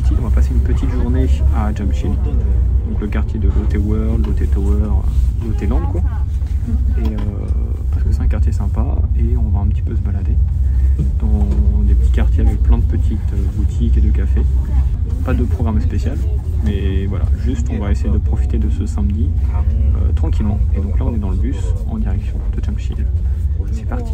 parti, on va passer une petite journée à Jamshid, donc le quartier de Lotte World, Lotte Tower, Lotte Land quoi. Et parce que c'est un quartier sympa et on va un petit peu se balader dans des petits quartiers avec plein de petites boutiques et de cafés. Pas de programme spécial, mais voilà, juste on va essayer de profiter de ce samedi tranquillement. Et donc là on est dans le bus en direction de Jamshid. C'est parti.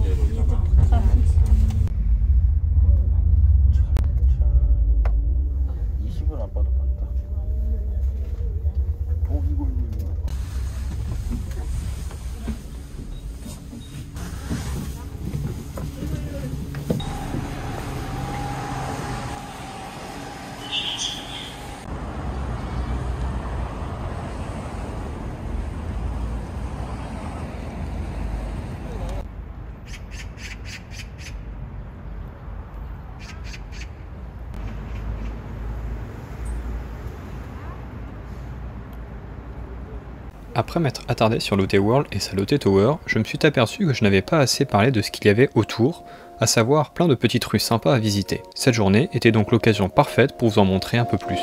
Après m'être attardé sur Lotte World et sa Lotte Tower, je me suis aperçu que je n'avais pas assez parlé de ce qu'il y avait autour, à savoir plein de petites rues sympas à visiter. Cette journée était donc l'occasion parfaite pour vous en montrer un peu plus.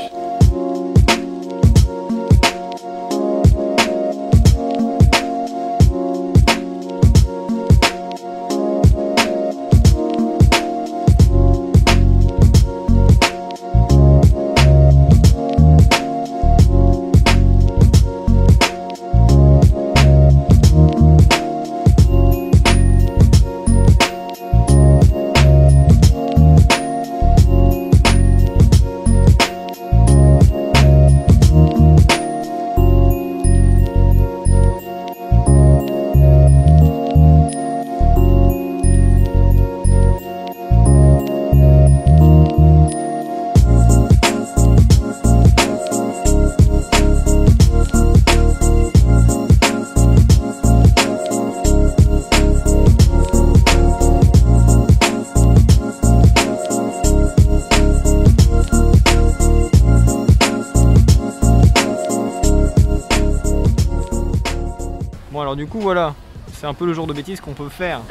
Bon alors du coup voilà, c'est un peu le genre de bêtises qu'on peut faire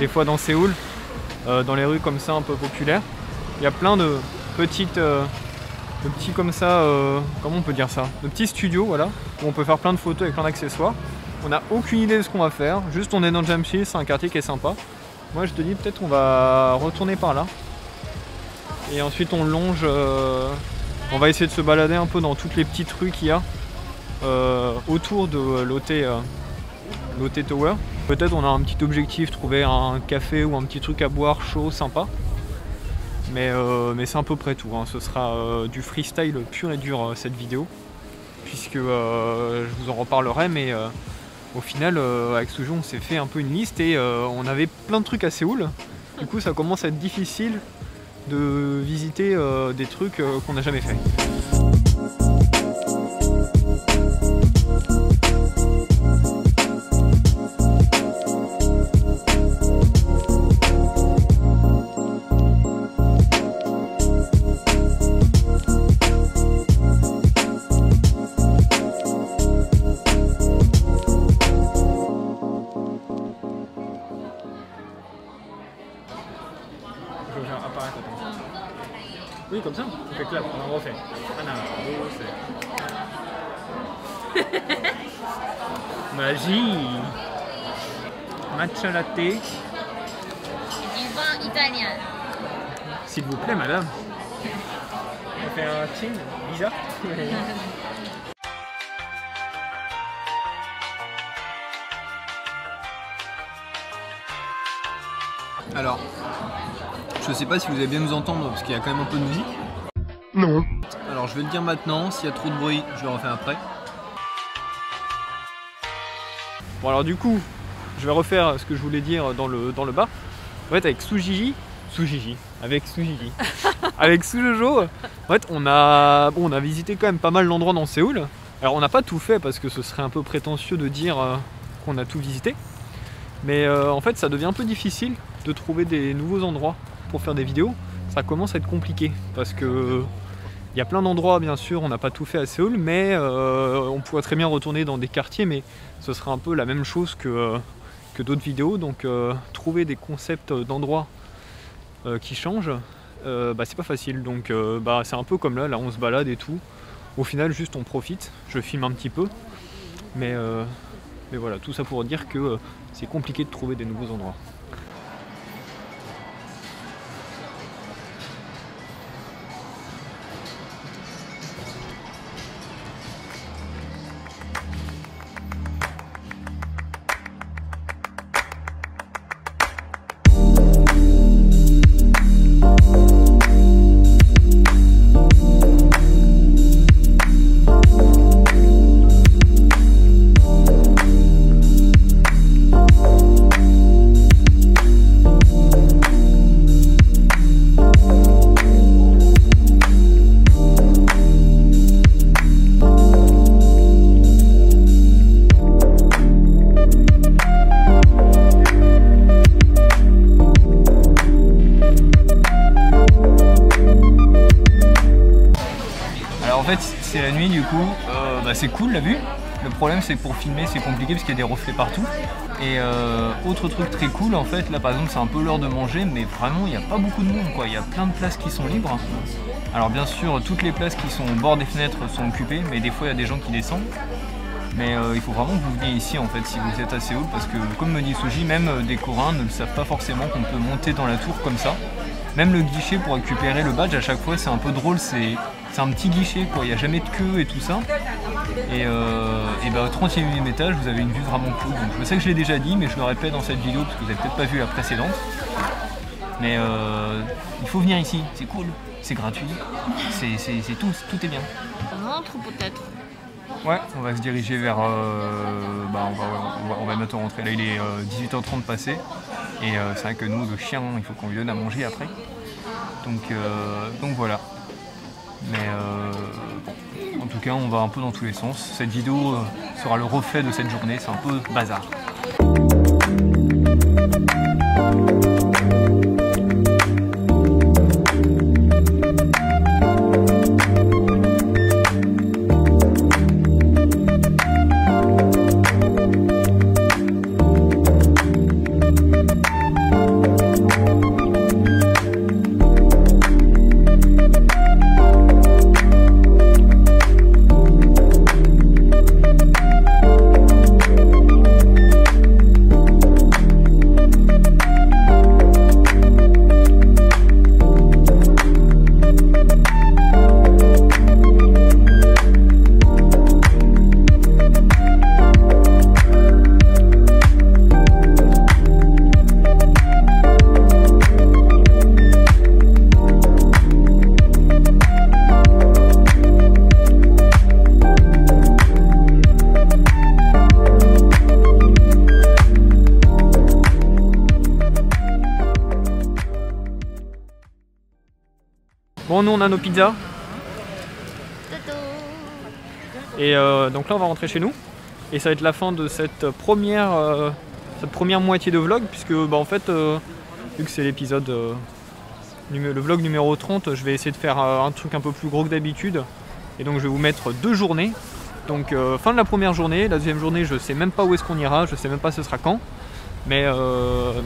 des fois dans Séoul, dans les rues comme ça un peu populaires. Il y a plein de petites, de petits comme ça, comment on peut dire ça, de petits studios voilà, où on peut faire plein de photos avec plein d'accessoires. On n'a aucune idée de ce qu'on va faire, juste on est dans Jamshid, c'est un quartier qui est sympa. Moi je te dis peut-être on va retourner par là. Et ensuite on longe, on va essayer de se balader un peu dans toutes les petites rues qu'il y a autour de Lotte Tower. Peut-être on a un petit objectif, trouver un café ou un petit truc à boire chaud, sympa. Mais c'est à peu près tout, hein. Ce sera du freestyle pur et dur cette vidéo. Puisque je vous en reparlerai, mais au final avec Suju on s'est fait un peu une liste et on avait plein de trucs à Séoul. Du coup ça commence à être difficile de visiter des trucs qu'on n'a jamais fait. Oui, comme ça, on fait clap, on refait. Magie. Matcha latte. Du vin italien. S'il vous plaît, madame. On fait un chin bizarre. Alors, je sais pas si vous allez bien nous entendre parce qu'il y a quand même un peu de musique. Non. Alors je vais le dire maintenant, s'il y a trop de bruit, je le refais après. Bon alors du coup, je vais refaire ce que je voulais dire dans le bas. En fait avec avec Sujojo, en fait on a visité quand même pas mal d'endroits dans Séoul. Alors on n'a pas tout fait parce que ce serait un peu prétentieux de dire qu'on a tout visité. Mais en fait ça devient un peu difficile de trouver des nouveaux endroits pour faire des vidéos. Ça commence à être compliqué parce que il y a plein d'endroits bien sûr, on n'a pas tout fait à Séoul, mais on pourrait très bien retourner dans des quartiers, mais ce serait un peu la même chose que d'autres vidéos. Donc trouver des concepts d'endroits qui changent, c'est pas facile. Donc c'est un peu comme là on se balade et tout. Au final juste on profite, je filme un petit peu. Mais voilà, tout ça pour dire que c'est compliqué de trouver des nouveaux endroits. En fait c'est la nuit du coup, c'est cool la vue. Le problème c'est que pour filmer c'est compliqué parce qu'il y a des reflets partout. Et autre truc très cool en fait, là par exemple c'est un peu l'heure de manger, mais vraiment il n'y a pas beaucoup de monde quoi, il y a plein de places qui sont libres. Alors bien sûr toutes les places qui sont au bord des fenêtres sont occupées, mais des fois il y a des gens qui descendent. Mais il faut vraiment que vous veniez ici en fait si vous êtes à Séoul, parce que comme me dit Suji, même des Coréens ne le savent pas forcément qu'on peut monter dans la tour comme ça. Même le guichet pour récupérer le badge à chaque fois c'est un peu drôle, c'est un petit guichet quoi, il n'y a jamais de queue et tout ça. Et au 30e étage vous avez une vue vraiment cool. Donc je sais que je l'ai déjà dit mais je le répète dans cette vidéo parce que vous n'avez peut-être pas vu la précédente. Mais il faut venir ici, c'est cool, c'est gratuit, c'est tout est bien. On rentre peut-être. Ouais, on va se diriger vers... on va bientôt rentrer. Là il est 18h30 passé. Et c'est vrai que nous, le chien, il faut qu'on lui donne à manger après. Donc voilà. Mais en tout cas, on va un peu dans tous les sens. Cette vidéo sera le reflet de cette journée. C'est un peu bazar. Bon, nous on a nos pizzas. Et donc là on va rentrer chez nous. Et ça va être la fin de cette première moitié de vlog. Puisque en fait, vu que c'est l'épisode, le vlog numéro 30, je vais essayer de faire un truc un peu plus gros que d'habitude. Et donc je vais vous mettre 2 journées. Donc fin de la première journée, la deuxième journée je sais même pas où est-ce qu'on ira, je sais même pas ce sera quand. Mais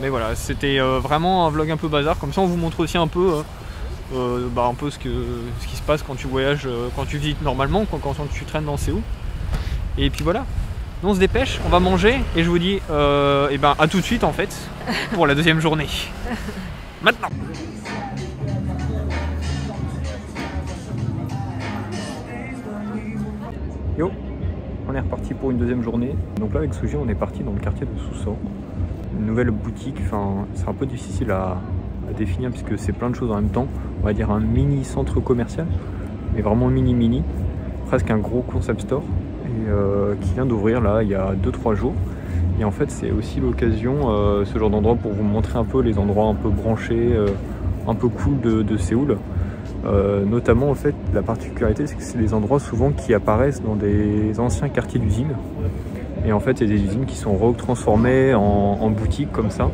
voilà, c'était vraiment un vlog un peu bazar. Comme ça on vous montre aussi un peu... un peu ce qui se passe quand tu voyages, quand tu visites normalement, quand tu traînes dans Séoul. Et puis voilà, nous on se dépêche, on va manger et je vous dis à tout de suite en fait pour la deuxième journée. Maintenant. Yo, on est reparti pour une deuxième journée. Donc là avec Suji on est parti dans le quartier de Suso. Une nouvelle boutique, c'est un peu difficile à définir puisque c'est plein de choses en même temps. On va dire un mini centre commercial, mais vraiment mini, presque un gros concept store et qui vient d'ouvrir là il y a 2-3 jours. Et en fait c'est aussi l'occasion, ce genre d'endroit, pour vous montrer un peu les endroits un peu branchés, un peu cool de Séoul. Notamment en fait la particularité c'est que c'est des endroits souvent qui apparaissent dans des anciens quartiers d'usines. Et en fait il y a des usines qui sont retransformées en boutiques comme ça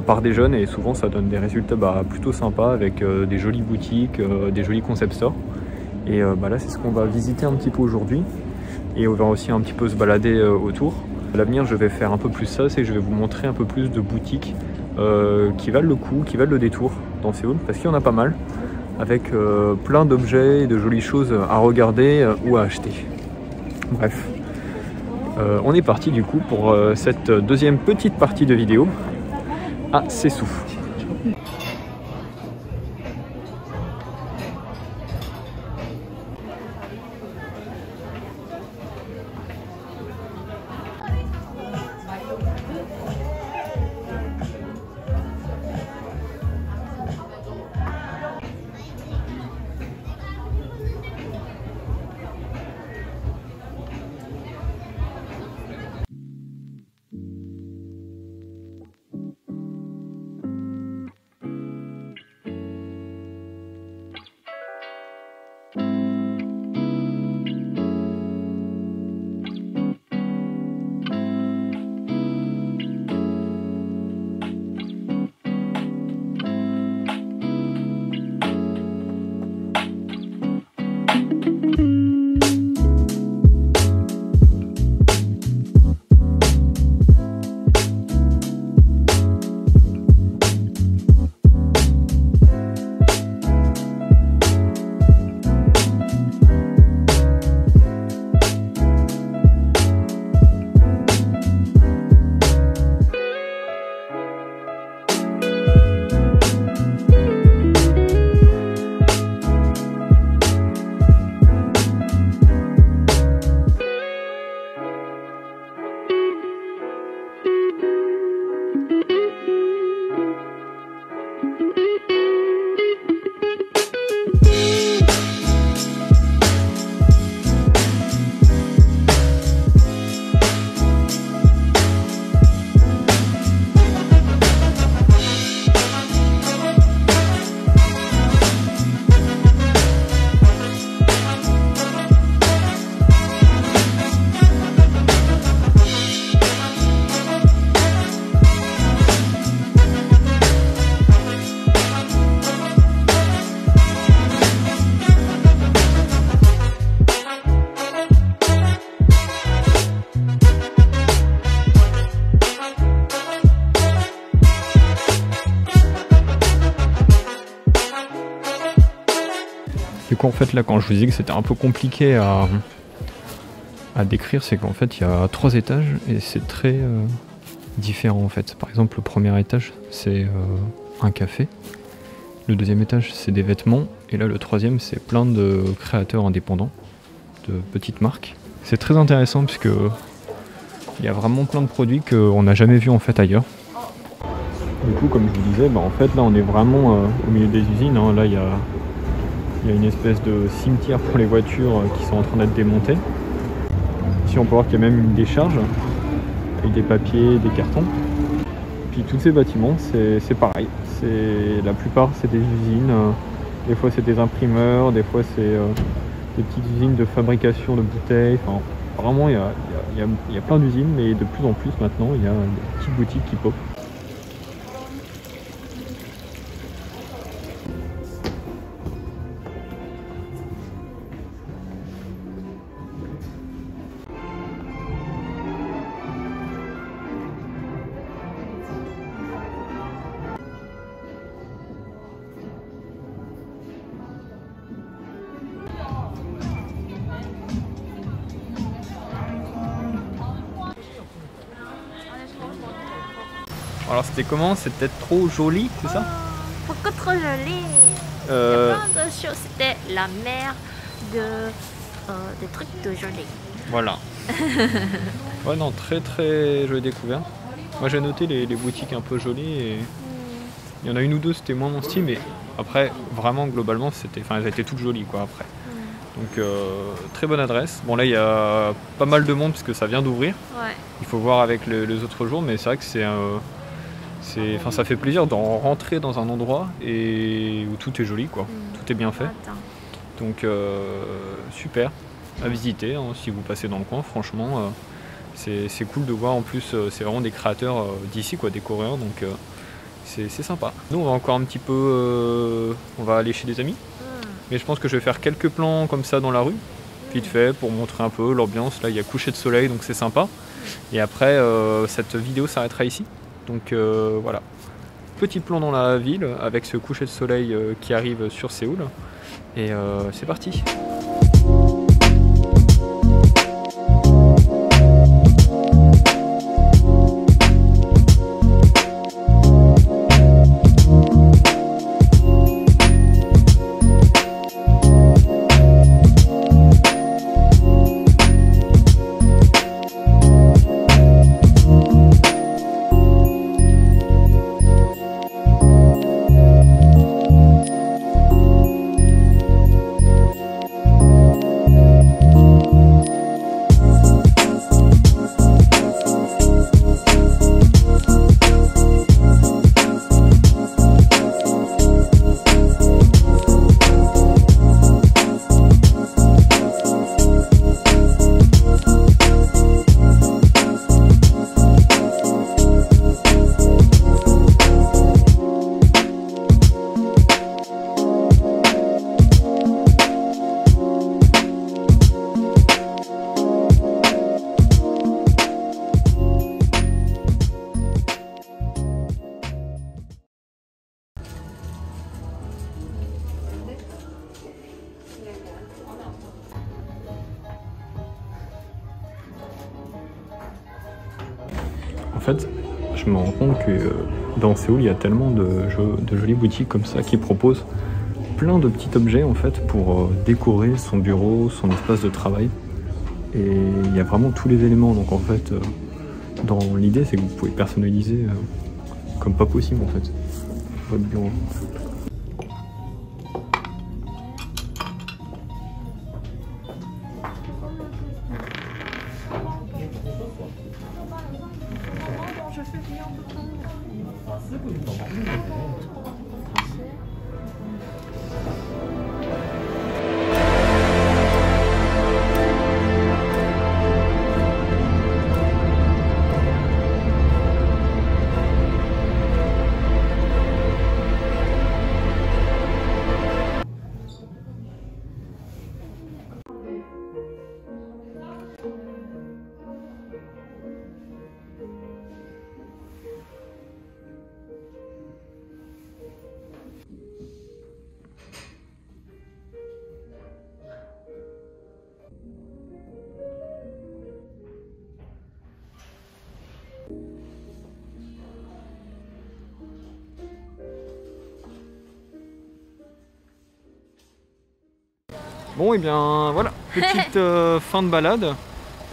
par des jeunes, et souvent ça donne des résultats plutôt sympas avec des jolies boutiques, des jolis concept stores. Et là c'est ce qu'on va visiter un petit peu aujourd'hui, et on va aussi un petit peu se balader autour. À l'avenir je vais faire un peu plus ça, c'est que je vais vous montrer un peu plus de boutiques qui valent le coup, qui valent le détour dans Séoul, parce qu'il y en a pas mal, avec plein d'objets et de jolies choses à regarder ou à acheter. Bref, on est parti du coup pour cette deuxième petite partie de vidéo à Sessou. Du coup en fait là quand je vous dis que c'était un peu compliqué à décrire, c'est qu'en fait il y a 3 étages et c'est très différent en fait. Par exemple le premier étage c'est un café, le deuxième étage c'est des vêtements et là le troisième c'est plein de créateurs indépendants, de petites marques. C'est très intéressant puisque il y a vraiment plein de produits qu'on n'a jamais vus en fait ailleurs. Du coup comme je vous disais, en fait là on est vraiment au milieu des usines, hein. Là il y a une espèce de cimetière pour les voitures qui sont en train d'être démontées. Ici on peut voir qu'il y a même une décharge avec des papiers, des cartons. Puis tous ces bâtiments c'est pareil, la plupart c'est des usines, des fois c'est des imprimeurs, des fois c'est des petites usines de fabrication de bouteilles. Enfin, vraiment il y a plein d'usines, mais de plus en plus maintenant il y a des petites boutiques qui pop. Alors c'était comment? C'était trop joli, c'est ça? Beaucoup trop joli. Il y a plein de choses. C'était la mer des trucs de joli. Voilà. Ouais non, très très joli découvert. Moi j'ai noté les boutiques un peu jolies et il y en a une ou deux c'était moins mon style, mais après vraiment globalement c'était, elles étaient toutes jolies quoi après. Donc très bonne adresse. Bon là il y a pas mal de monde puisque ça vient d'ouvrir. Ouais. Il faut voir avec les autres jours, mais c'est vrai que ça fait plaisir de rentrer dans un endroit et où tout est joli quoi. Tout est bien fait. Donc super à visiter hein, si vous passez dans le coin. Franchement c'est cool de voir. En plus c'est vraiment des créateurs d'ici quoi, des Coréens, donc c'est sympa. Nous on va encore un petit peu on va aller chez des amis, mais je pense que je vais faire quelques plans comme ça dans la rue vite fait pour montrer un peu l'ambiance. Là il y a coucher de soleil donc c'est sympa, et après cette vidéo s'arrêtera ici, donc voilà. petit plan dans la ville avec ce coucher de soleil qui arrive sur Séoul. Et c'est parti. En fait, je me rends compte que dans Séoul, il y a tellement de jolies boutiques comme ça qui proposent plein de petits objets en fait pour décorer son bureau, son espace de travail. Et il y a vraiment tous les éléments. Donc en fait, dans l'idée, c'est que vous pouvez personnaliser comme pas possible en fait votre bureau. Bon et bien voilà, petite fin de balade.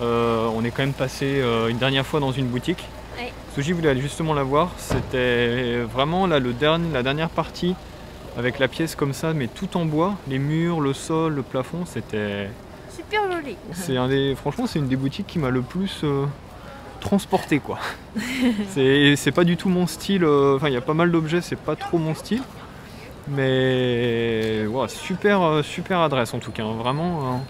On est quand même passé une dernière fois dans une boutique. Oui. Suji voulait aller justement la voir. C'était vraiment là la dernière partie avec la pièce comme ça, mais tout en bois. Les murs, le sol, le plafond, c'était super joli. Franchement, c'est une des boutiques qui m'a le plus transporté quoi. C'est pas du tout mon style. Enfin, il y a pas mal d'objets, c'est pas trop mon style. Mais ouais, super adresse en tout cas, vraiment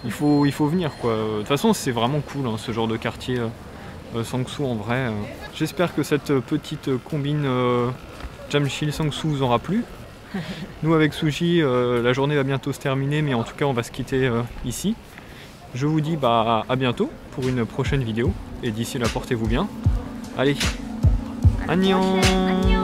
il faut venir quoi. De toute façon c'est vraiment cool ce genre de quartier Sangsu en vrai. J'espère que cette petite combine Jamsil Sangsu vous aura plu. Nous avec Suji, la journée va bientôt se terminer, mais en tout cas on va se quitter ici. Je vous dis à bientôt pour une prochaine vidéo et d'ici là portez-vous bien. Allez, annyeong.